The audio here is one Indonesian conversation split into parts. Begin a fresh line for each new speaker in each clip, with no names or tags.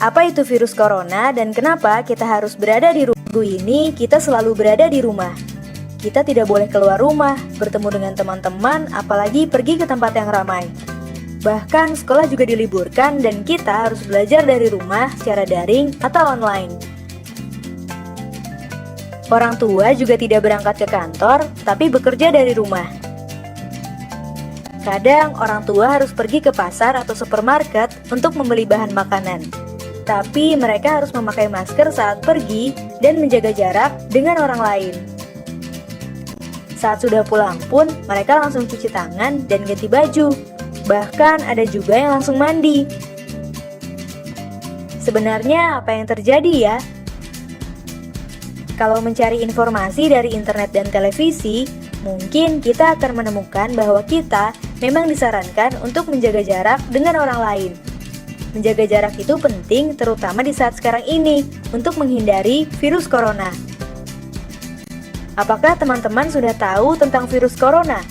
Apa itu virus corona dan kenapa kita harus berada di rumah? Ini kita selalu berada di rumah. Kita tidak boleh keluar rumah, bertemu dengan teman-teman, apalagi pergi ke tempat yang ramai. Bahkan sekolah juga diliburkan dan kita harus belajar dari rumah secara daring atau online. Orang tua juga tidak berangkat ke kantor, tapi bekerja dari rumah. Kadang orang tua harus pergi ke pasar atau supermarket untuk membeli bahan makanan. Tapi mereka harus memakai masker saat pergi dan menjaga jarak dengan orang lain. Saat sudah pulang pun, mereka langsung cuci tangan dan ganti baju. Bahkan ada juga yang langsung mandi. Sebenarnya apa yang terjadi ya? Kalau mencari informasi dari internet dan televisi, mungkin kita akan menemukan bahwa kita memang disarankan untuk menjaga jarak dengan orang lain. Menjaga jarak itu penting terutama di saat sekarang ini untuk menghindari virus corona. Apakah teman-teman sudah tahu tentang virus corona?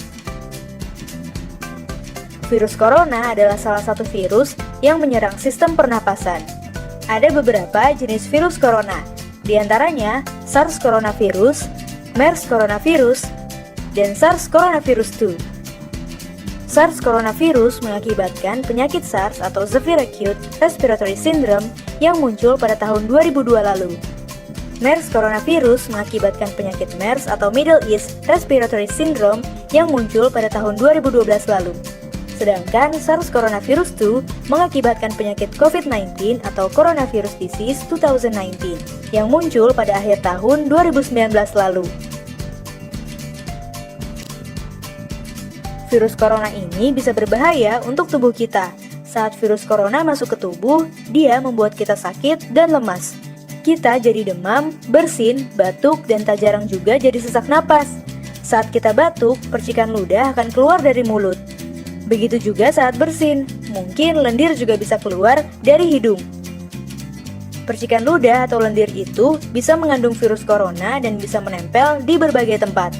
Virus corona adalah salah satu virus yang menyerang sistem pernapasan. Ada beberapa jenis virus corona, di antaranya SARS coronavirus, MERS coronavirus, dan SARS coronavirus 2. SARS coronavirus mengakibatkan penyakit SARS atau Severe Acute Respiratory Syndrome yang muncul pada tahun 2002 lalu. MERS coronavirus mengakibatkan penyakit MERS atau Middle East Respiratory Syndrome yang muncul pada tahun 2012 lalu. Sedangkan SARS coronavirus 2 mengakibatkan penyakit COVID-19 atau Coronavirus Disease 2019 yang muncul pada akhir tahun 2019 lalu. Virus corona ini bisa berbahaya untuk tubuh kita. Saat virus corona masuk ke tubuh, dia membuat kita sakit dan lemas. Kita jadi demam, bersin, batuk, dan tak jarang juga jadi sesak napas. Saat kita batuk, percikan ludah akan keluar dari mulut. Begitu juga saat bersin, mungkin lendir juga bisa keluar dari hidung. Percikan ludah atau lendir itu bisa mengandung virus corona dan bisa menempel di berbagai tempat.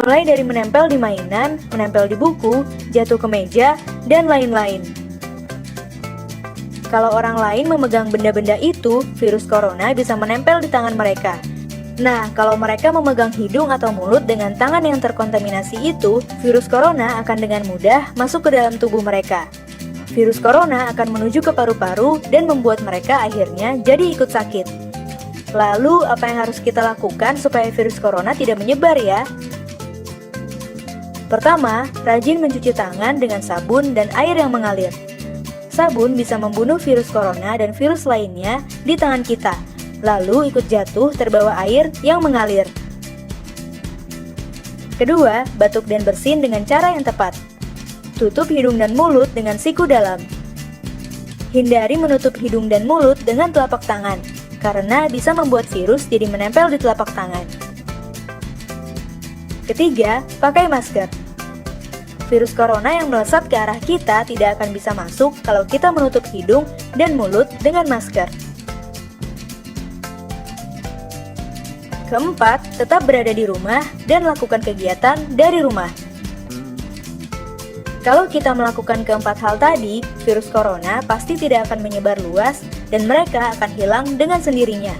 Mulai dari menempel di mainan, menempel di buku, jatuh ke meja, dan lain-lain. Kalau orang lain memegang benda-benda itu, virus corona bisa menempel di tangan mereka. Nah, kalau mereka memegang hidung atau mulut dengan tangan yang terkontaminasi itu, virus corona akan dengan mudah masuk ke dalam tubuh mereka. Virus corona akan menuju ke paru-paru dan membuat mereka akhirnya jadi ikut sakit. Lalu, apa yang harus kita lakukan supaya virus corona tidak menyebar ya? Pertama, rajin mencuci tangan dengan sabun dan air yang mengalir. Sabun bisa membunuh virus corona dan virus lainnya di tangan kita, lalu ikut jatuh terbawa air yang mengalir. Kedua, batuk dan bersin dengan cara yang tepat. Tutup hidung dan mulut dengan siku dalam. Hindari menutup hidung dan mulut dengan telapak tangan, karena bisa membuat virus jadi menempel di telapak tangan. Ketiga, pakai masker. Virus corona yang melesat ke arah kita tidak akan bisa masuk kalau kita menutup hidung dan mulut dengan masker. Keempat, tetap berada di rumah dan lakukan kegiatan dari rumah. Kalau kita melakukan keempat hal tadi, virus corona pasti tidak akan menyebar luas dan mereka akan hilang dengan sendirinya.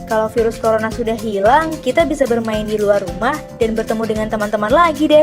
Kalau virus corona sudah hilang, kita bisa bermain di luar rumah dan bertemu dengan teman-teman lagi deh.